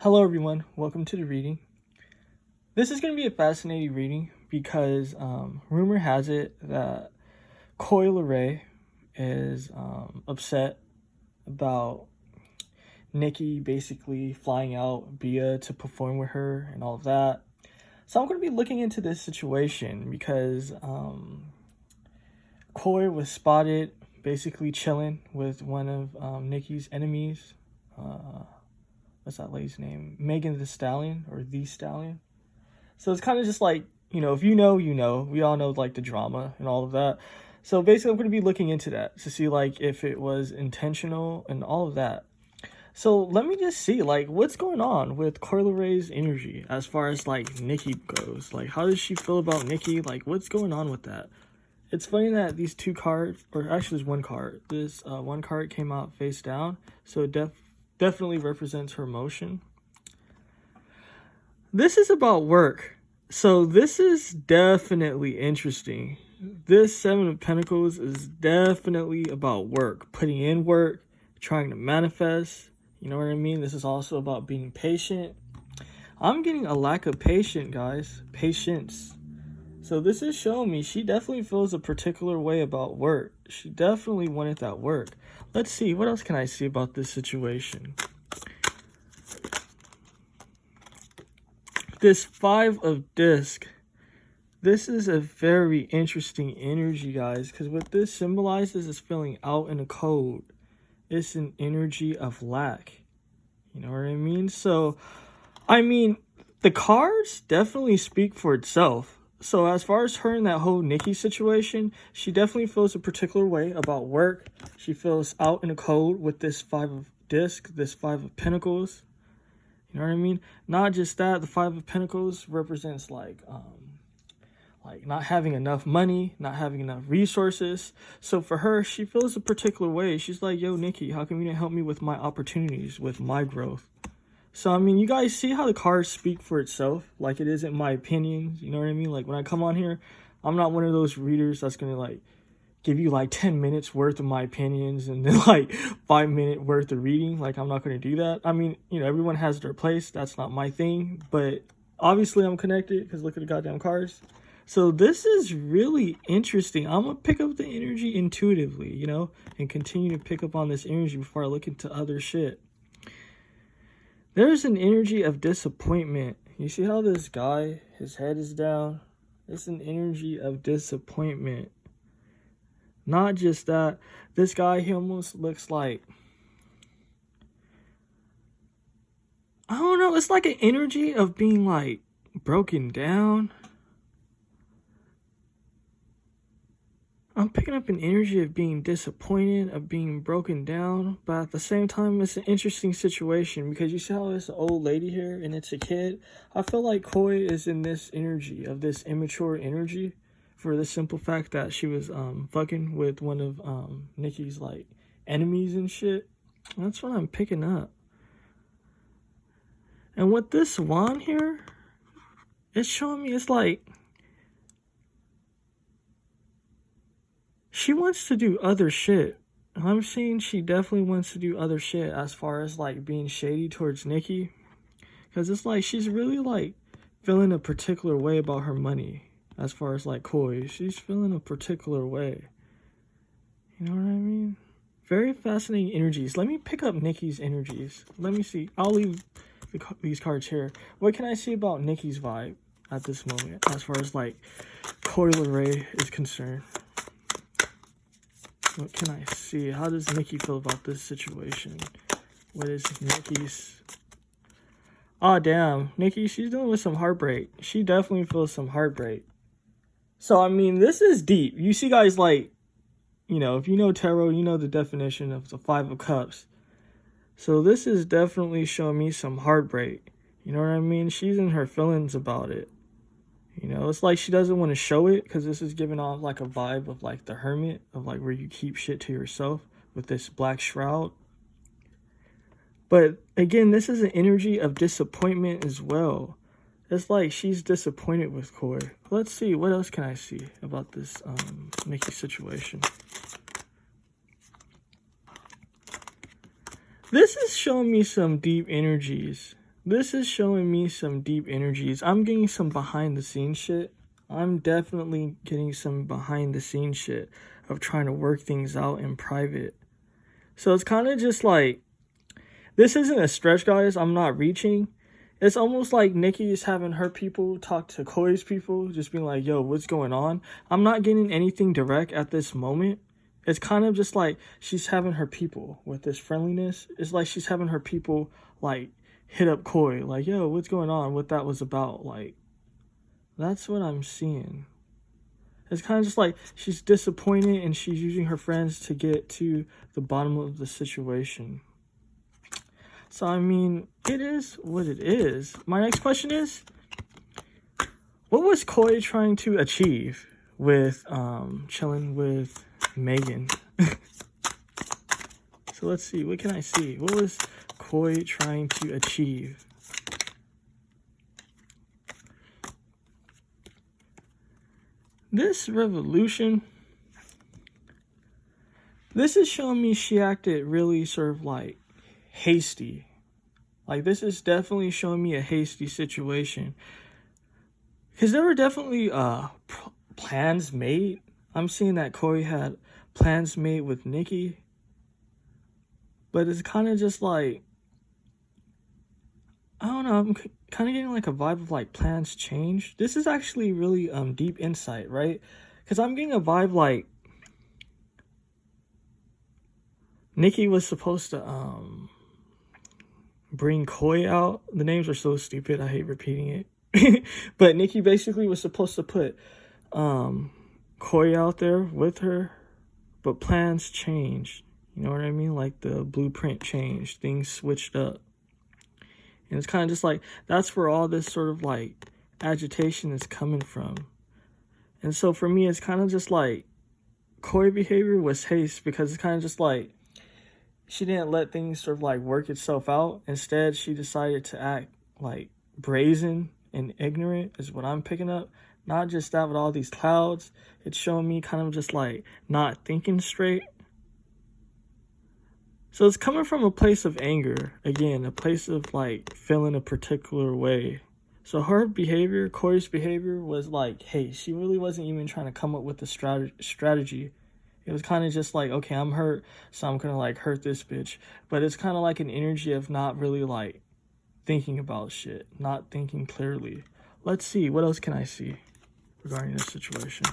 Hello everyone, welcome to the reading. This is going to be a fascinating reading because rumor has it that Leray is upset about Nicki basically flying out via to perform with her and all of that. So I'm going to be looking into this situation because Koi was spotted basically chilling with one of Nicki's enemies. What's that lady's name? Megan the Stallion or the Stallion. So it's kind of just like, if you know, you know. We all know like the drama and all of that. So basically I'm going to be looking into that to see like if it was intentional and all of that. So let me just see like what's going on with Leray's energy as far as like Nicki goes. Like how does she feel about Nicki? Like what's going on with that? It's funny that these two cards, or actually there's one card. This one card came out face down. So it definitely represents her emotion. This is about work. So this is definitely interesting. This Seven of Pentacles is definitely about work. Putting in work, trying to manifest. You know what I mean? This is also about being patient. I'm getting a lack of patience, guys. Patience. So this is showing me she definitely feels a particular way about work. She definitely wanted that work. Let's see. What else can I see about this situation? This Five of Disc. This is a very interesting energy, guys. Because what this symbolizes is feeling out in the cold. It's an energy of lack. You know what I mean? So, the cards definitely speak for itself. So as far as her and that whole Nicki situation, she definitely feels a particular way about work. She feels out in the cold with this Five of Disc, this Five of Pentacles. You know what I mean? Not just that, the Five of Pentacles represents like not having enough money, not having enough resources. So for her, she feels a particular way. She's like, yo, Nicki, how come you didn't help me with my opportunities, with my growth? So, you guys see how the cards speak for itself? Like, it isn't my opinions, you know what I mean? Like, when I come on here, I'm not one of those readers that's going to, like, give you, like, 10 minutes worth of my opinions and then, like, 5 minute worth of reading. Like, I'm not going to do that. Everyone has their place. That's not my thing. But, obviously, I'm connected because look at the goddamn cards. So, this is really interesting. I'm going to pick up the energy intuitively, and continue to pick up on this energy before I look into other shit. There's an energy of disappointment. You see how this guy, his head is down? It's an energy of disappointment. Not just that. This guy, he almost looks like, I don't know. It's like an energy of being like broken down. I'm picking up an energy of being disappointed, of being broken down, but at the same time, it's an interesting situation because you see how it's an old lady here and it's a kid. I feel like Koi is in this energy of this immature energy for the simple fact that she was fucking with one of Nicki's like enemies and shit. That's what I'm picking up. And with this wand here, it's showing me it's like she wants to do other shit. I'm seeing she definitely wants to do other shit as far as like being shady towards Nicki. Because it's like she's really like feeling a particular way about her money. As far as like Koi, she's feeling a particular way. You know what I mean? Very fascinating energies. Let me pick up Nicki's energies. Let me see. I'll leave these cards here. What can I see about Nicki's vibe at this moment as far as like Leray is concerned? What can I see? How does Nicki feel about this situation? What is Nicki's? Oh, damn. Nicki, she's dealing with some heartbreak. She definitely feels some heartbreak. So, this is deep. You see, guys, like, if you know tarot, you know the definition of the Five of Cups. So, this is definitely showing me some heartbreak. You know what I mean? She's in her feelings about it. It's like she doesn't want to show it because this is giving off like a vibe of like the hermit, of like where you keep shit to yourself with this black shroud. But again, this is an energy of disappointment as well. It's like she's disappointed with Koi. Let's see, what else can I see about this Nicki situation? This is showing me some deep energies This is showing me some deep energies. I'm getting some behind the scenes shit. I'm definitely getting some behind the scenes shit of trying to work things out in private. So it's kind of just like, this isn't a stretch, guys. I'm not reaching. It's almost like Nicki is having her people talk to Koi's people, just being like, yo, what's going on? I'm not getting anything direct at this moment. It's kind of just like she's having her people with this friendliness. It's like she's having her people like hit up Koi, like, yo, what's going on? What that was about. Like, that's what I'm seeing. It's kind of just like she's disappointed and she's using her friends to get to the bottom of the situation. So, I mean, it is what it is. My next question is, what was Koi trying to achieve with chilling with Megan? So let's see, what can I see? What was Koi trying to achieve? This revolution, this is showing me she acted really sort of like hasty. Like, this is definitely showing me a hasty situation. Because there were definitely plans made. I'm seeing that Koi had plans made with Nicki. But it's kind of just like, I don't know, I'm kind of getting like a vibe of like plans changed. This is actually really deep insight, right? Because I'm getting a vibe like Nicki was supposed to bring Koi out. The names are so stupid, I hate repeating it. But Nicki basically was supposed to put Koi out there with her, but plans changed. You know what I mean? Like the blueprint changed, things switched up. And it's kind of just like, that's where all this sort of like agitation is coming from. And so for me, it's kind of just like Koi behavior was haste, because it's kind of just like she didn't let things sort of like work itself out. Instead, she decided to act like brazen and ignorant is what I'm picking up. Not just that, with all these clouds, it's showing me kind of just like not thinking straight. So it's coming from a place of anger, again, a place of like feeling a particular way. So her behavior, Koi's behavior, was like, hey, she really wasn't even trying to come up with a strategy. It was kind of just like, okay, I'm hurt, so I'm gonna like hurt this bitch. But it's kind of like an energy of not really like thinking about shit, not thinking clearly. Let's see, what else can I see regarding this situation?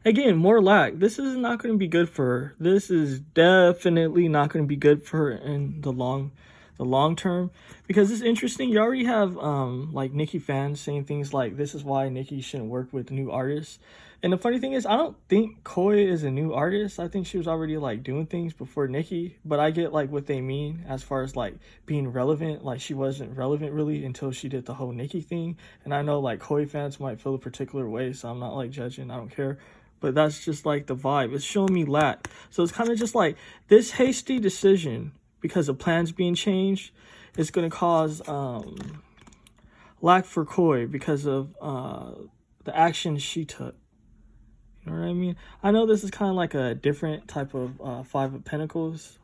Again, more lack. This is not going to be good for her. This is definitely not going to be good for her in the long term, because it's interesting. You already have like Nicki fans saying things like, this is why Nicki shouldn't work with new artists. And the funny thing is, I don't think Koi is a new artist. I think she was already like doing things before Nicki, but I get like what they mean as far as like being relevant. Like, she wasn't relevant really until she did the whole Nicki thing. And I know like Koi fans might feel a particular way, so I'm not like judging, I don't care. But that's just like the vibe. It's showing me lack. So it's kind of just like this hasty decision, because of plans being changed, is going to cause lack for Koi because of the actions she took. You know what I mean? I know this is kind of like a different type of Five of Pentacles.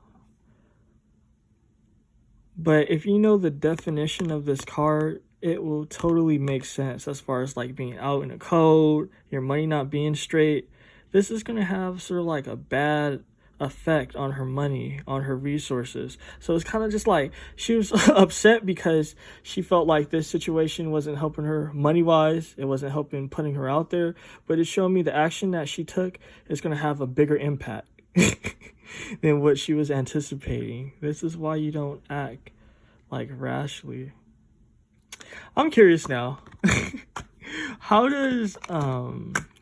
But if you know the definition of this card, it will totally make sense as far as like being out in the cold, your money not being straight. This is going to have sort of like a bad effect on her money, on her resources. So it's kind of just like she was upset because she felt like this situation wasn't helping her money-wise. It wasn't helping putting her out there. But it's showing me the action that she took is going to have a bigger impact than what she was anticipating. This is why you don't act like rashly. I'm curious now. How does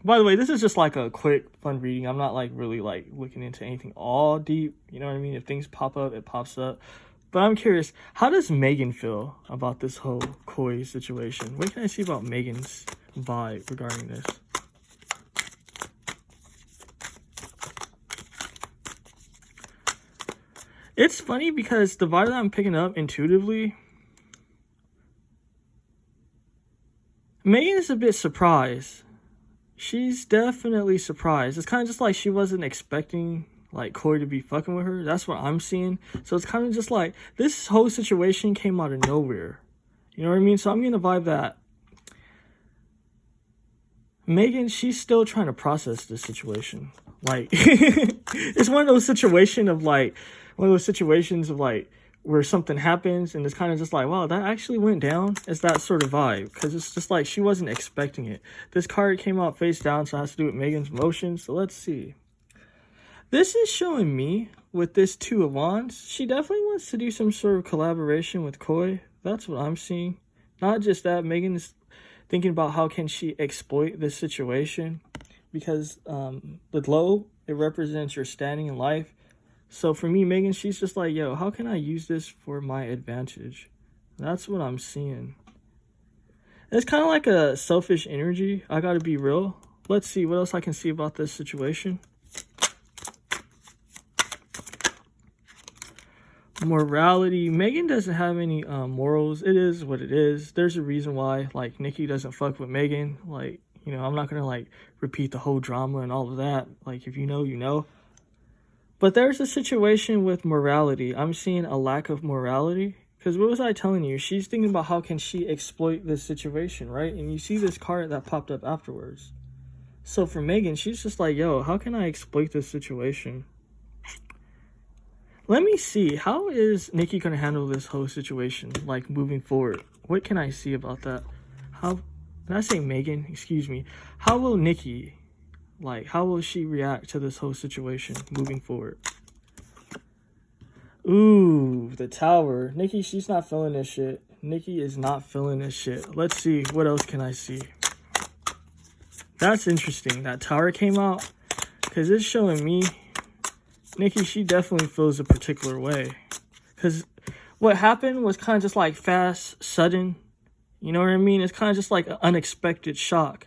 by the way, this is just like a quick fun reading. I'm not like really like looking into anything all deep, you know what I mean? If things pop up, it pops up. But I'm curious, how does Megan feel about this whole Koi situation? What can I see about Megan's vibe regarding this? It's funny because the vibe that I'm picking up intuitively, Megan is a bit surprised. She's definitely surprised. It's kind of just like she wasn't expecting like Koi to be fucking with her. That's what I'm seeing. So it's kind of just like this whole situation came out of nowhere. You know what I mean? So I'm getting the vibe that Megan, she's still trying to process this situation. Like, it's one of those situations of like, where something happens and it's kind of just like, wow, that actually went down. It's that sort of vibe. Because it's just like she wasn't expecting it. This card came out face down, so it has to do with Megan's emotions. So let's see. This is showing me with this Two of Wands, she definitely wants to do some sort of collaboration with Koi. That's what I'm seeing. Not just that, Megan is thinking about how can she exploit this situation. Because the glow, it represents your standing in life. So for me, Megan, she's just like, yo, how can I use this for my advantage? That's what I'm seeing. It's kind of like a selfish energy. I gotta be real. Let's see what else I can see about this situation. Morality. Megan doesn't have any morals. It is what it is. There's a reason why, like, Nicki doesn't fuck with Megan. Like, you know, I'm not gonna, like, repeat the whole drama and all of that. Like, if you know, you know. But there's a situation with morality. I'm seeing a lack of morality. Because what was I telling you? She's thinking about how can she exploit this situation, right? And you see this card that popped up afterwards. So for Megan, she's just like, yo, how can I exploit this situation? Let me see. How is Nicki going to handle this whole situation, like, moving forward? What can I see about that? How... Did I say Megan? Excuse me. How will Nicki... Like, how will she react to this whole situation moving forward? Ooh, the Tower. Nicki, she's not feeling this shit. Nicki is not feeling this shit. Let's see. What else can I see? That's interesting. That Tower came out. Because it's showing me Nicki, she definitely feels a particular way. Because what happened was kind of just like fast, sudden. You know what I mean? It's kind of just like an unexpected shock.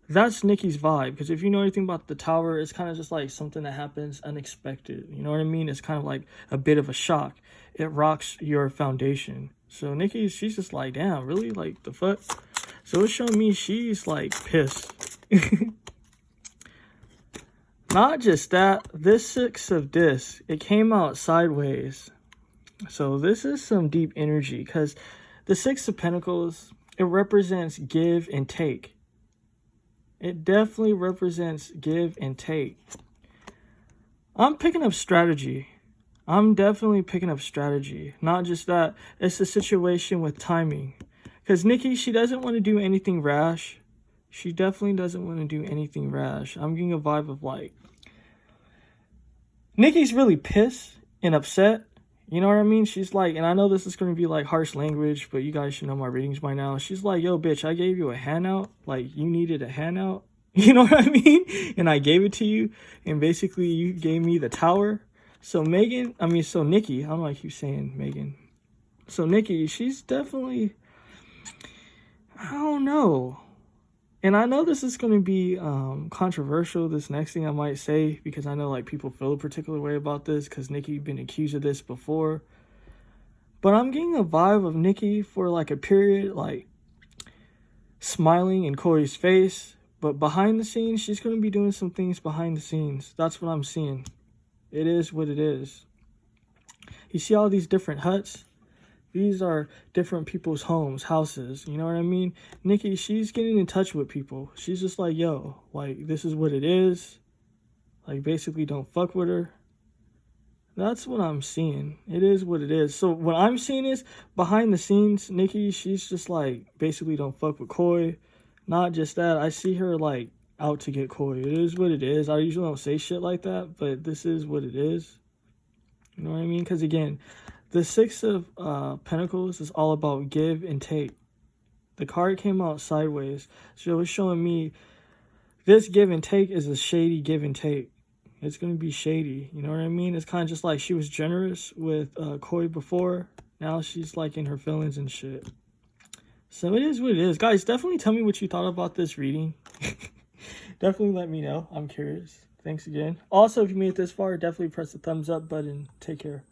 That's Nicki's vibe, because if you know anything about the Tower, it's kind of just like something that happens unexpected. You know what I mean? It's kind of like a bit of a shock. It rocks your foundation. So Nicki, she's just like, damn, really? Like, the fuck? So it's showing me she's like pissed. Not just that, this Six of Discs, it came out sideways. So this is some deep energy, because the Six of Pentacles, it represents give and take. It definitely represents give and take. I'm picking up strategy. I'm definitely picking up strategy. Not just that, it's a situation with timing. Because Nicki, she doesn't want to do anything rash. She definitely doesn't want to do anything rash. I'm getting a vibe of like, Nicki's really pissed and upset. You know what I mean? She's like, and I know this is going to be like harsh language, but you guys should know my readings by now. She's like, yo, bitch, I gave you a handout. Like, you needed a handout. You know what I mean? And I gave it to you. And basically, you gave me the Tower. So Nicki, I don't know why I keep saying Megan. So Nicki, she's definitely, I don't know. And I know this is going to be controversial, this next thing I might say, because I know like people feel a particular way about this because Nicki been accused of this before. But I'm getting a vibe of Nicki for like a period, like smiling in Corey's face. But behind the scenes, she's going to be doing some things behind the scenes. That's what I'm seeing. It is what it is. You see all these different huts? These are different people's homes, houses. You know what I mean? Nicki, she's getting in touch with people. She's just like, yo, like, this is what it is. Like, basically, don't fuck with her. That's what I'm seeing. It is what it is. So, what I'm seeing is, behind the scenes, Nicki, she's just like, basically, don't fuck with Koi. Not just that. I see her, like, out to get Koi. It is what it is. I usually don't say shit like that, but this is what it is. You know what I mean? Because, again, the Six of Pentacles is all about give and take. The card came out sideways. So it's showing me this give and take is a shady give and take. It's going to be shady. You know what I mean? It's kind of just like she was generous with Koi before. Now she's like in her feelings and shit. So it is what it is. Guys, definitely tell me what you thought about this reading. Definitely let me know. I'm curious. Thanks again. Also, if you made it this far, definitely press the thumbs up button. Take care.